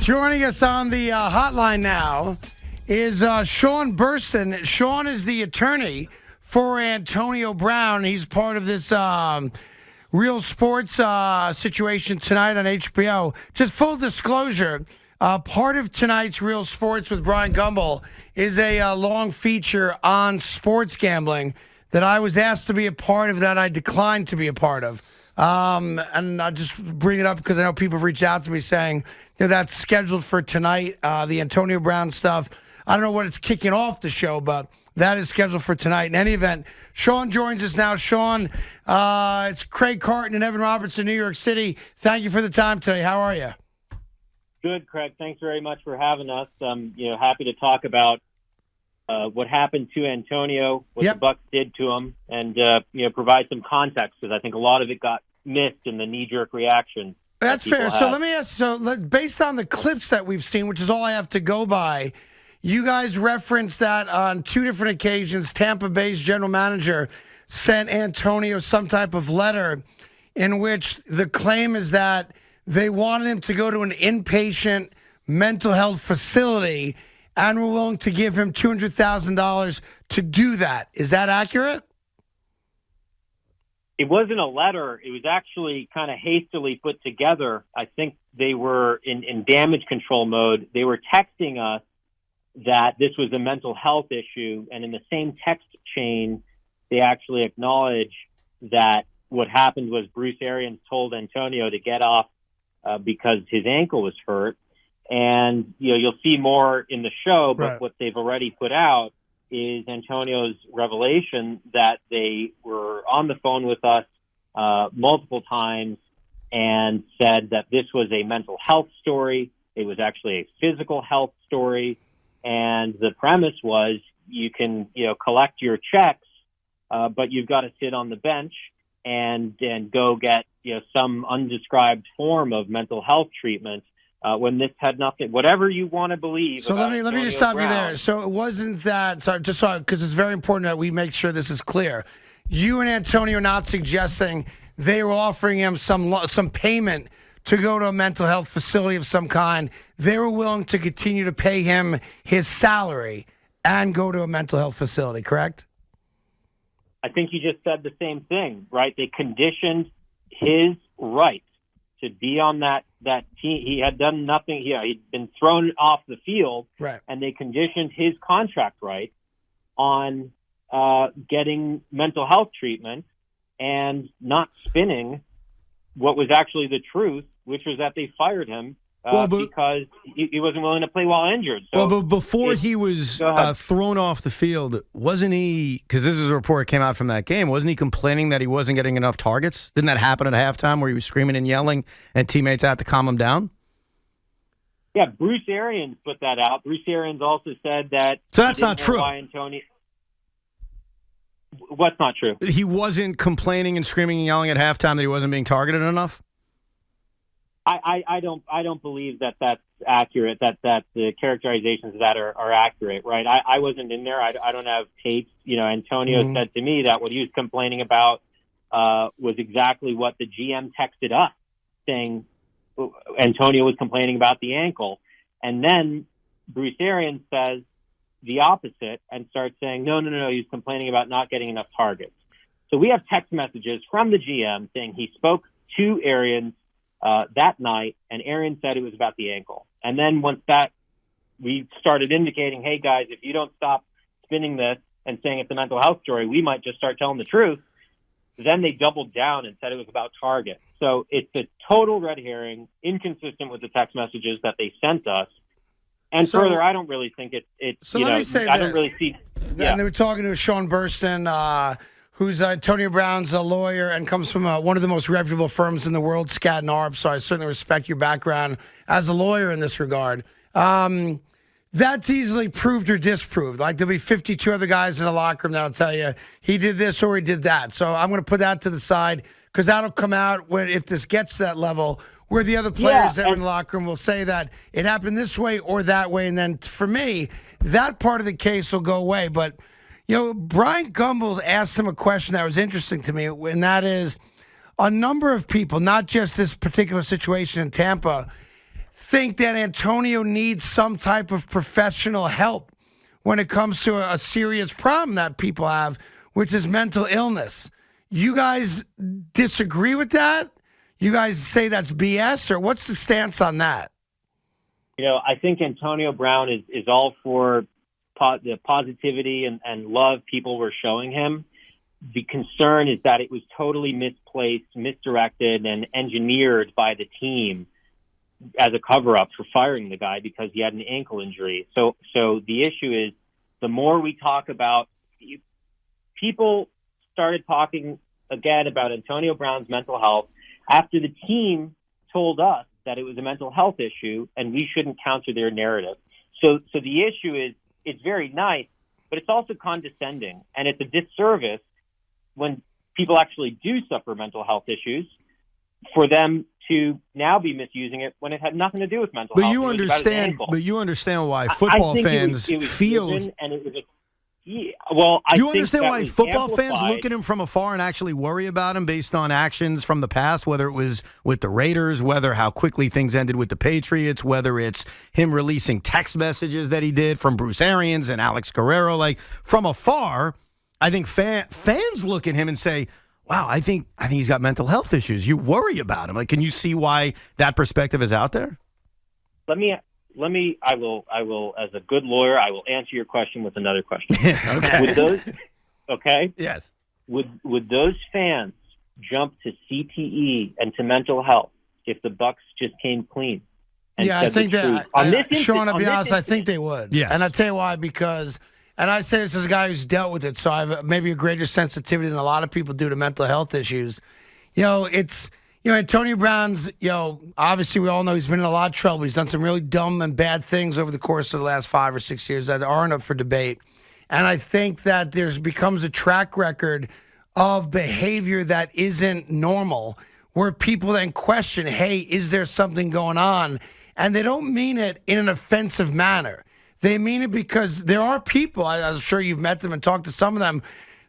Joining us on the hotline now is Sean Burstyn. Sean is the attorney for Antonio Brown. He's part of this Real Sports situation tonight on HBO. Just full disclosure, part of tonight's Real Sports with Brian Gumbel is a long feature on sports gambling that I was asked to be a part of that I declined to be a part of. And I just bring it up because I know people have reached out to me saying, that's scheduled for tonight, the Antonio Brown stuff. I don't know what it's kicking off the show, but that is scheduled for tonight. In any event, Sean joins us now. Sean, it's Craig Carton and Evan Roberts in New York City. Thank you for the time today. How are you? Good, Craig. Thanks very much for having us. I'm happy to talk about what happened to Antonio, what the Bucs did to him, and provide some context because I think a lot of it got missed in the knee-jerk reaction. That's fair. So let me ask, based on the clips that we've seen, which is all I have to go by, you guys referenced that on two different occasions, Tampa Bay's general manager sent Antonio some type of letter in which the claim is that they wanted him to go to an inpatient mental health facility and were willing to give him $200,000 to do that. Is that accurate? It wasn't a letter. It was actually kind of hastily put together. I think they were in damage control mode. They were texting us that this was a mental health issue. And in the same text chain, they actually acknowledged that what happened was Bruce Arians told Antonio to get off because his ankle was hurt. And, you'll see more in the show, but what they've already put out is Antonio's revelation that they were on the phone with us multiple times and said that this was a mental health story. It was actually a physical health story. And the premise was you can, collect your checks, but you've got to sit on the bench and go get, some undescribed form of mental health treatment. When this had nothing, whatever you want to believe. So let me just stop you there. So it wasn't that, because it's very important that we make sure this is clear. You and Antonio are not suggesting they were offering him some payment to go to a mental health facility of some kind. They were willing to continue to pay him his salary and go to a mental health facility, correct? I think you just said the same thing, right? They conditioned his right to be on that team. He had done nothing. He'd been thrown off the field, right? And they conditioned his contract right on getting mental health treatment and not spinning what was actually the truth, which was that they fired him because he wasn't willing to play while injured. So but before he was thrown off the field, wasn't he, because this is a report that came out from that game, wasn't he complaining that he wasn't getting enough targets? Didn't that happen at halftime where he was screaming and yelling and teammates had to calm him down? Yeah, Bruce Arians put that out. Bruce Arians also said that... So that's not true. What's not true? He wasn't complaining and screaming and yelling at halftime that he wasn't being targeted enough? I don't believe that that's accurate, that the characterizations of that are accurate, right? I wasn't in there. I don't have tapes. Antonio said to me that what he was complaining about was exactly what the GM texted us, saying Antonio was complaining about the ankle. And then Bruce Arians says the opposite and starts saying, no, he's complaining about not getting enough targets. So we have text messages from the GM saying he spoke to Arians that night, and Arians said it was about the ankle. And then once we started indicating, hey, guys, if you don't stop spinning this and saying it's a mental health story, we might just start telling the truth. Then they doubled down and said it was about target. So it's a total red herring, inconsistent with the text messages that they sent us. And further, I don't really think it's so let me say I don't really see. Yeah. And they were talking to Sean Burstyn, who's Antonio Brown's a lawyer and comes from one of the most reputable firms in the world, Skadden Arps. So I certainly respect your background as a lawyer in this regard. That's easily proved or disproved. Like, there'll be 52 other guys in the locker room that'll tell you he did this or he did that. So I'm going to put that to the side because that'll come out if this gets to that level where the other players that are in the locker room will say that it happened this way or that way. And then for me, that part of the case will go away. But Brian Gumbel asked him a question that was interesting to me, and that is a number of people, not just this particular situation in Tampa, think that Antonio needs some type of professional help when it comes to a serious problem that people have, which is mental illness. You guys disagree with that? You guys say that's BS, or what's the stance on that? I think Antonio Brown is all for the positivity and love people were showing him. The concern is that it was totally misplaced, misdirected, and engineered by the team as a cover-up for firing the guy because he had an ankle injury. So the issue is, the more we talk about, people started talking again about Antonio Brown's mental health after the team told us that it was a mental health issue and we shouldn't counter their narrative. So the issue is, it's very nice, but it's also condescending, and it's a disservice when people actually do suffer mental health issues for them to now be misusing it when it had nothing to do with mental health. But you understand why football fans feel. And it was I you think understand why football amplified. fans look at him from afar and actually worry about him based on actions from the past, whether it was with the Raiders, whether how quickly things ended with the Patriots, whether it's him releasing text messages that he did from Bruce Arians and Alex Guerrero. Like, from afar, I think fans look at him and say, wow, I think he's got mental health issues. You worry about him. Like, can you see why that perspective is out there? I will, as a good lawyer, I will answer your question with another question. Okay. Yes. Would those fans jump to CTE and to mental health if the Bucs just came clean? Yeah, I think that, Sean, to be honest, I think they would. Yes. And I'll tell you why, because, and I say this as a guy who's dealt with it, so I have maybe a greater sensitivity than a lot of people do to mental health issues. Antonio Brown's, obviously we all know he's been in a lot of trouble. He's done some really dumb and bad things over the course of the last 5 or 6 years that aren't up for debate. And I think that becomes a track record of behavior that isn't normal, where people then question, hey, is there something going on? And they don't mean it in an offensive manner. They mean it because there are people, I'm sure you've met them and talked to some of them,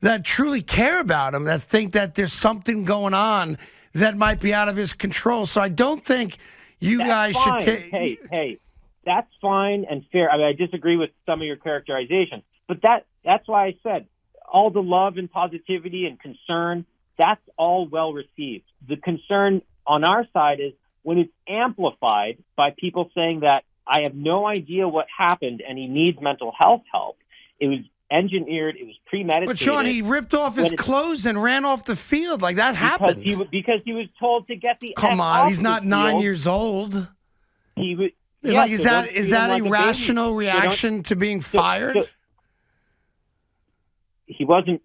that truly care about him, that think that there's something going on that might be out of his control. So I don't think guys should take... Hey, that's fine and fair. I mean, I disagree with some of your characterization, but that's why I said all the love and positivity and concern, that's all well received. The concern on our side is when it's amplified by people saying that I have no idea what happened and he needs mental health help. It was engineered. It was premeditated. But Sean, he ripped off his clothes and ran off the field. Like, that happened. Because he was told to get the Come F on, off he's not the 9 field. years old. He was. Like, Yes, is that like a rational reaction to being fired? He wasn't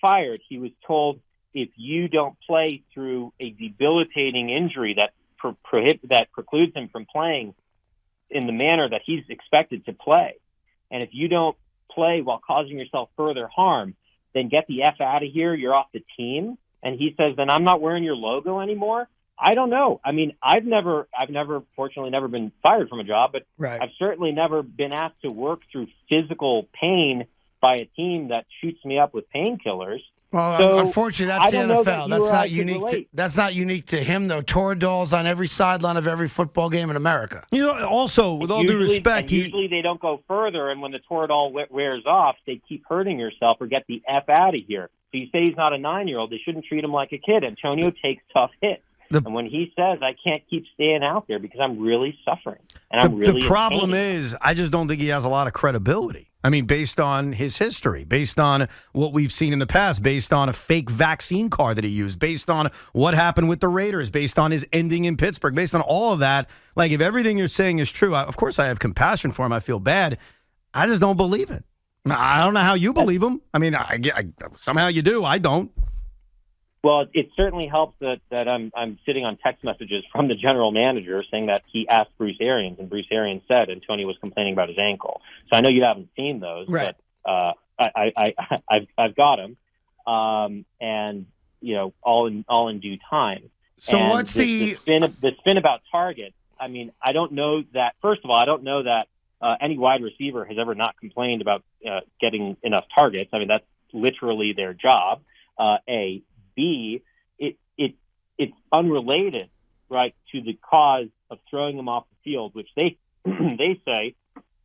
fired. He was told, if you don't play through a debilitating injury that precludes him from playing in the manner that he's expected to play, and if you don't play while causing yourself further harm, then get the F out of here. You're off the team. And he says, then I'm not wearing your logo anymore. I don't know. I mean, I've fortunately never been fired from a job, but right. I've certainly never been asked to work through physical pain by a team that shoots me up with painkillers. Well, So, unfortunately, that's the NFL. That's not unique to him, though. Toradol's on every sideline of every football game in America. Also, with all due respect, usually they don't go further, and when the Toradol wears off, they keep hurting yourself or get the F out of here. So you say he's not a 9-year-old. They shouldn't treat him like a kid. Antonio takes tough hits. And when he says, I can't keep staying out there because I'm really suffering, and I'm really the problem is, I just don't think he has a lot of credibility. I mean, based on his history, based on what we've seen in the past, based on a fake vaccine card that he used, based on what happened with the Raiders, based on his ending in Pittsburgh, based on all of that. Like, if everything you're saying is true, of course I have compassion for him. I feel bad. I just don't believe it. I don't know how you believe him. I mean, somehow you do. I don't. Well, it certainly helps that I'm sitting on text messages from the general manager saying that he asked Bruce Arians, and Bruce Arians said Antonio was complaining about his ankle. So I know you haven't seen those, right. But I've got them, and all in due time. So and what's the spin about targets? I mean, I don't know that. First of all, I don't know that any wide receiver has ever not complained about getting enough targets. I mean, that's literally their job. A. B, it's unrelated, right, to the cause of throwing him off the field, which they they say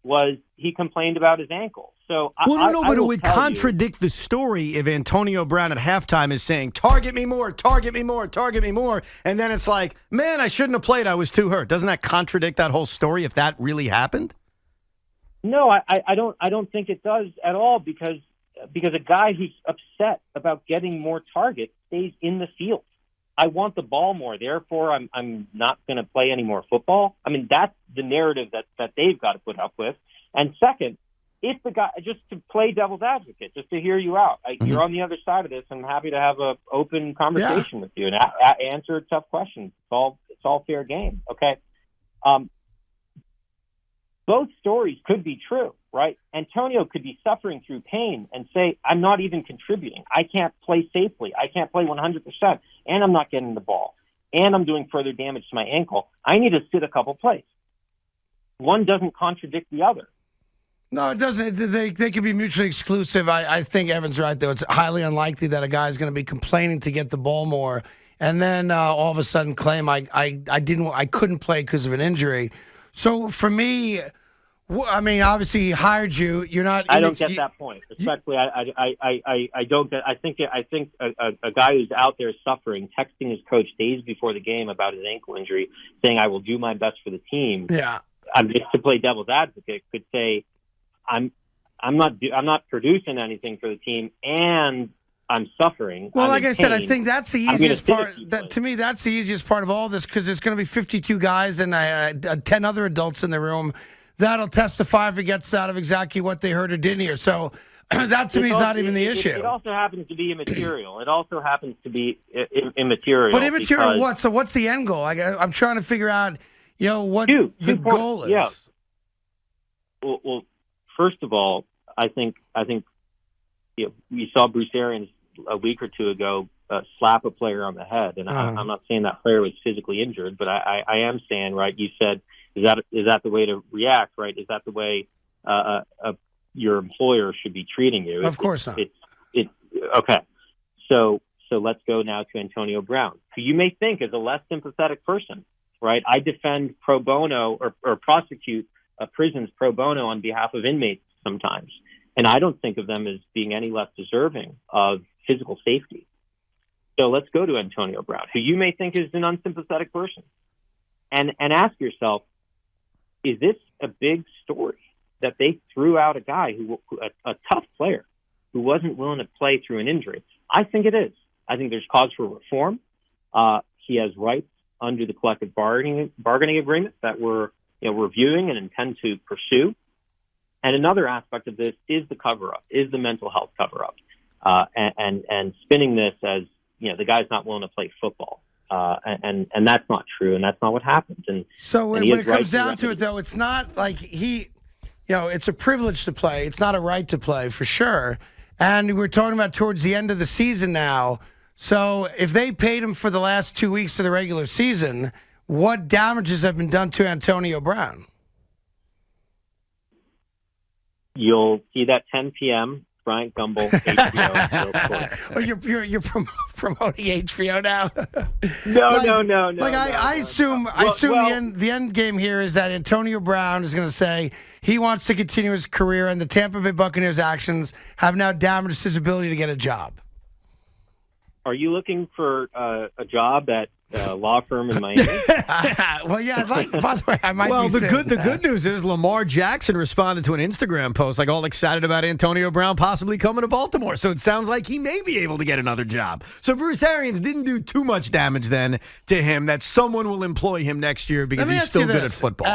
was he complained about his ankle. So but it would contradict the story if Antonio Brown at halftime is saying, target me more, target me more, target me more. And then it's like, man, I shouldn't have played. I was too hurt. Doesn't that contradict that whole story if that really happened? No, I don't think it does at all because a guy who's upset about getting more targets stays in the field. I want the ball more, therefore I'm not going to play any more football. I mean, that's the narrative that they've got to put up with. And second, if the guy, just to play devil's advocate, just to hear you out, you're on the other side of this. I'm happy to have an open conversation with you and answer tough questions. It's all fair game. Okay. Both stories could be true, right? Antonio could be suffering through pain and say, I'm not even contributing. I can't play safely. I can't play 100%, and I'm not getting the ball, and I'm doing further damage to my ankle. I need to sit a couple plays. One doesn't contradict the other. No, it doesn't. They could be mutually exclusive. I think Evan's right, though. It's highly unlikely that a guy's going to be complaining to get the ball more and then all of a sudden claim I couldn't play because of an injury. So for me, I mean, obviously he hired you. You're not. I don't get that point. Respectfully, I don't get. I think a guy who's out there suffering, texting his coach days before the game about his ankle injury, saying I will do my best for the team. Yeah. I'm just to play devil's advocate. Could say I'm not producing anything for the team, and I'm suffering. Well, I'm like I said, I pain. think that's the easiest part. To me, that's the easiest part of all this because there's going to be 52 guys and 10 other adults in the room that'll testify if it gets out of exactly what they heard or didn't hear. So that to me is not even the issue. It also happens to be immaterial. It also happens to be immaterial. But immaterial what? So what's the end goal? I'm trying to figure out, what the goal is. Yeah. Well, first of all, I think we saw Bruce Arians a week or two ago slap a player on the head, and I'm not saying that player was physically injured, but I am saying, right? You said, is that the way to react, right? Is that the way your employer should be treating you? Of course not. Okay. So let's go now to Antonio Brown, who you may think is a less sympathetic person, right? I defend pro bono or prosecute prisons pro bono on behalf of inmates sometimes. And I don't think of them as being any less deserving of physical safety. So let's go to Antonio Brown, who you may think is an unsympathetic person, and ask yourself, is this a big story that they threw out a guy a tough player who wasn't willing to play through an injury? I think it is. I think there's cause for reform. He has rights under the collective bargaining agreement that we're reviewing and intend to pursue. And another aspect of this is the cover-up, is the mental health cover-up, and spinning this as, the guy's not willing to play football. And that's not true, and that's not what happened. And so when it comes down to it, though, it's not like it's a privilege to play. It's not a right to play, for sure. And we're talking about towards the end of the season now. So if they paid him for the last 2 weeks of the regular season, what damages have been done to Antonio Brown? You'll see that 10 p.m. Bryant Gumbel, HBO. Well, you're promoting HBO now. No. Like I assume the end game here is that Antonio Brown is going to say he wants to continue his career, and the Tampa Bay Buccaneers' actions have now damaged his ability to get a job. Are you looking for a job at a law firm in Miami? Well, yeah, I'd like. By the way, I might. Well, the good news is Lamar Jackson responded to an Instagram post, all excited about Antonio Brown possibly coming to Baltimore. So it sounds like he may be able to get another job. So Bruce Arians didn't do too much damage then to him. That someone will employ him next year because he's still good at football.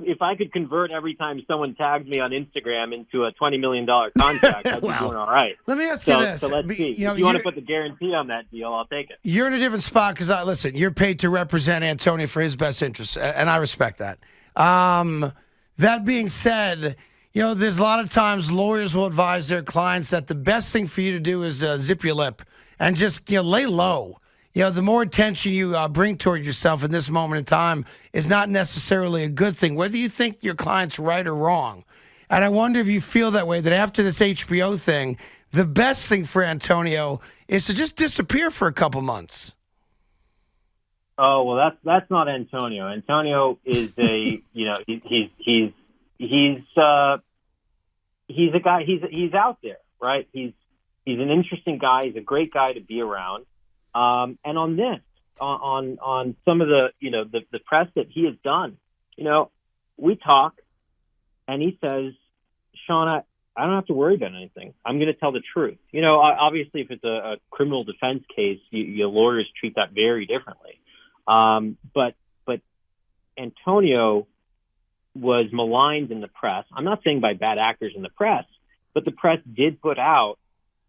If I could convert every time someone tags me on Instagram into a $20 million contract, I'd be doing all right. Let me ask you this. So let's see. If you want to put the guarantee on that deal, I'll take it. You're in a different spot because, listen, you're paid to represent Antonio for his best interests, and I respect that. That being said, there's a lot of times lawyers will advise their clients that the best thing for you to do is zip your lip and just lay low. The more attention you bring toward yourself in this moment in time is not necessarily a good thing, whether you think your client's right or wrong. And I wonder if you feel that way, that after this HBO thing, the best thing for Antonio is to just disappear for a couple months. Oh well, that's not Antonio. Antonio is a he's a guy. He's out there, right? He's an interesting guy. He's a great guy to be around. And on this, on some of the the press that he has done, we talk, and he says, Sean, I don't have to worry about anything. I'm going to tell the truth. Obviously, if it's a criminal defense case, your lawyers treat that very differently. But Antonio was maligned in the press. I'm not saying by bad actors in the press, but the press did put out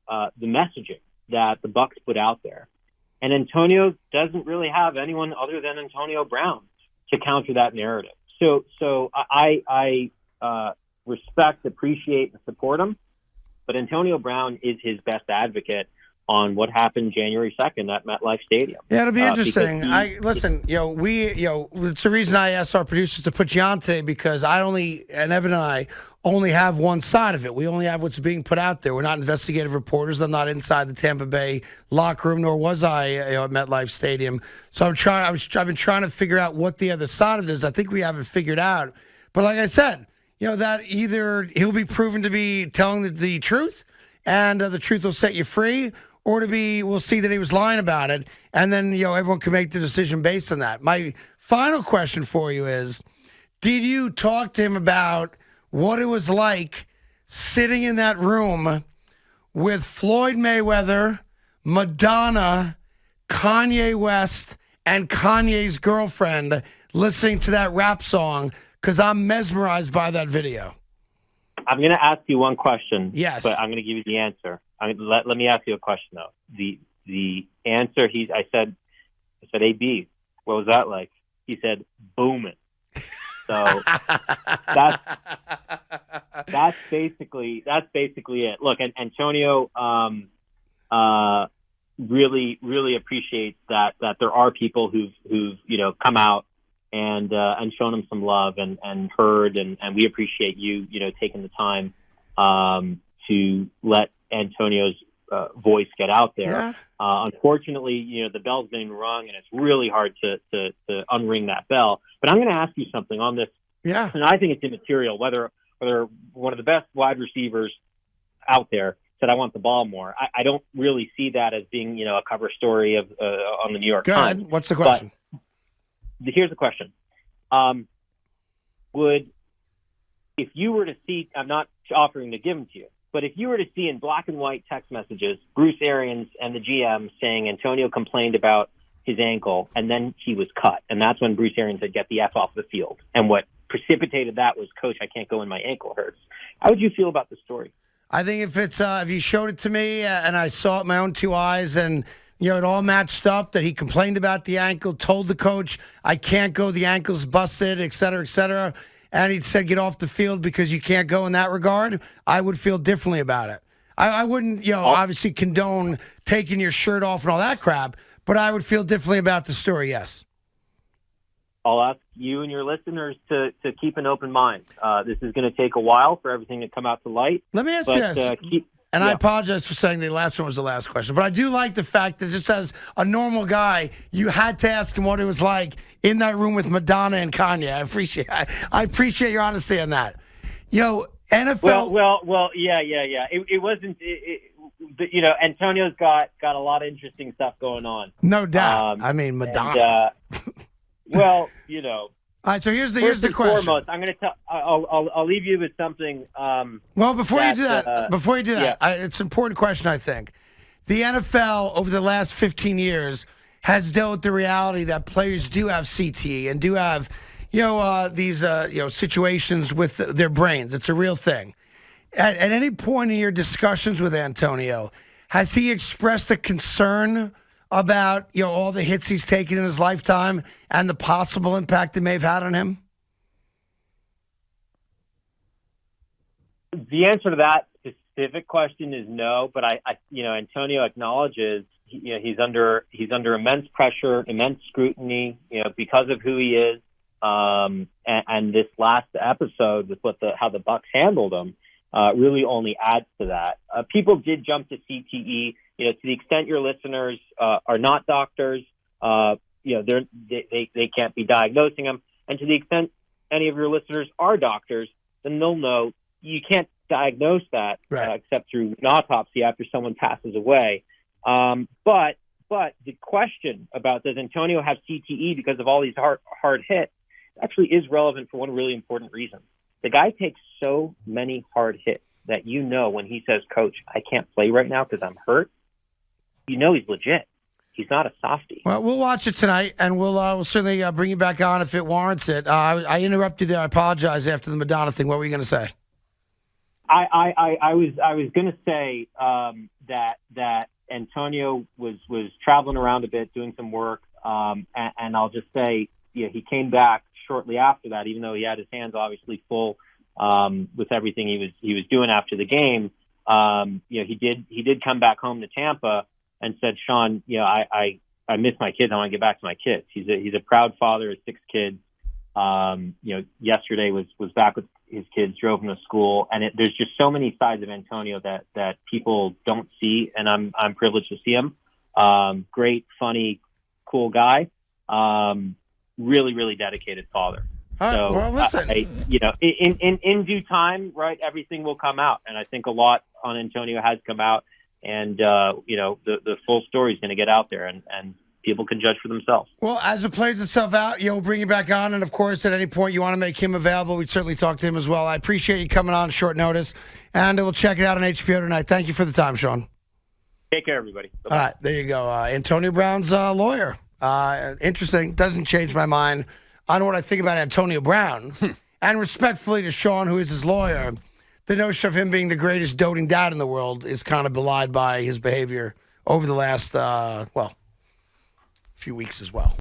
the messaging that the Bucs put out there. And Antonio doesn't really have anyone other than Antonio Brown to counter that narrative. So I respect, appreciate, and support him. But Antonio Brown is his best advocate on what happened January 2nd at MetLife Stadium. Yeah, it'll be interesting. It's the reason I asked our producers to put you on today, because Evan and I only have one side of it. We only have what's being put out there. We're not investigative reporters. I'm not inside the Tampa Bay locker room, nor was I at MetLife Stadium. So I've been trying to figure out what the other side of it is. I think we haven't figured out. But like I said, that either he'll be proven to be telling the truth, and the truth will set you free, or we'll see that he was lying about it, and then everyone can make the decision based on that. My final question for you is: did you talk to him about what it was like sitting in that room with Floyd Mayweather, Madonna, Kanye West, and Kanye's girlfriend listening to that rap song? Because I'm mesmerized by that video. I'm going to ask you one question. Yes. But I'm going to give you the answer. Let me ask you a question, though. The answer, I said, AB, what was that like? He said, booming. So that's basically it. Look, Antonio really, really appreciates that there are people who've come out and shown him some love and heard, and we appreciate you taking the time to let Antonio's voice get out there. Yeah. Unfortunately, the bell's been rung, and it's really hard to unring that bell. But I'm going to ask you something on this. Yeah. And I think it's immaterial whether one of the best wide receivers out there said, I want the ball more. I don't really see that as being, a cover story of on the New York Times. What's the question? But here's the question. If you were to see, I'm not offering to give them to you, but if you were to see in black and white text messages, Bruce Arians and the GM saying Antonio complained about his ankle and then he was cut. And that's when Bruce Arians said, get the F off the field. And what precipitated that was, Coach, I can't go and my ankle hurts. How would you feel about the story? I think if you showed it to me and I saw it with my own two eyes, and it all matched up, that he complained about the ankle, told the coach, I can't go, the ankle's busted, et cetera, and he said, get off the field because you can't go in that regard, I would feel differently about it. I wouldn't, obviously condone taking your shirt off and all that crap, but I would feel differently about the story, yes. I'll ask you and your listeners to keep an open mind. This is going to take a while for everything to come out to light. Let me ask you this. I apologize for saying the last one was the last question, but I do like the fact that just as a normal guy, you had to ask him what it was like in that room with Madonna and Kanye. I appreciate your honesty on that. NFL. Well, yeah. It wasn't. Antonio's got a lot of interesting stuff going on. No doubt. Madonna. Well, All right, so here's the question. Foremost, I'm going to tell. I'll leave you with something. Before you do that, it's an important question. I think the NFL over the last 15 years has dealt with the reality that players do have CTE and do have, these situations with their brains. It's a real thing. At any point in your discussions with Antonio, has he expressed a concern about all the hits he's taken in his lifetime and the possible impact it may have had on him? The answer to that specific question is no, but Antonio acknowledges he's under immense pressure, immense scrutiny, because of who he is, and this last episode with how the Bucs handled him really only adds to that. People did jump to CTE. To the extent your listeners are not doctors, they can't be diagnosing them. And to the extent any of your listeners are doctors, then they'll know you can't diagnose that except through an autopsy after someone passes away. But the question about does Antonio have CTE because of all these hard hits actually is relevant for one really important reason. The guy takes so many hard hits that when he says, "Coach, I can't play right now because I'm hurt," he's legit. He's not a softie. Well, we'll watch it tonight, and we'll certainly bring you back on if it warrants it. I interrupted you there. I apologize after the Madonna thing. What were you going to say? I was going to say that Antonio was traveling around a bit doing some work, and I'll just say he came back shortly after that, even though he had his hands obviously full with everything he was doing after the game. He did come back home to Tampa and said, "Sean, I miss my kids. I want to get back to my kids." He's a proud father of 6 kids. Yesterday was back with his kids, drove them to school, and there's just so many sides of Antonio that people don't see, and I'm privileged to see him. Great, funny, cool guy. Really, really dedicated father. So, well, listen. In due time, right, everything will come out, and I think a lot on Antonio has come out, and the full story is going to get out there, and people can judge for themselves. Well, as it plays itself out, we'll bring you back on. And, of course, at any point you want to make him available, we'd certainly talk to him as well. I appreciate you coming on short notice, and we'll check it out on HBO tonight. Thank you for the time, Sean. Take care, everybody. Bye-bye. All right, there you go. Antonio Brown's lawyer. Interesting. Doesn't change my mind on what I think about Antonio Brown. And respectfully to Sean, who is his lawyer, the notion of him being the greatest doting dad in the world is kind of belied by his behavior over the last, few weeks as well.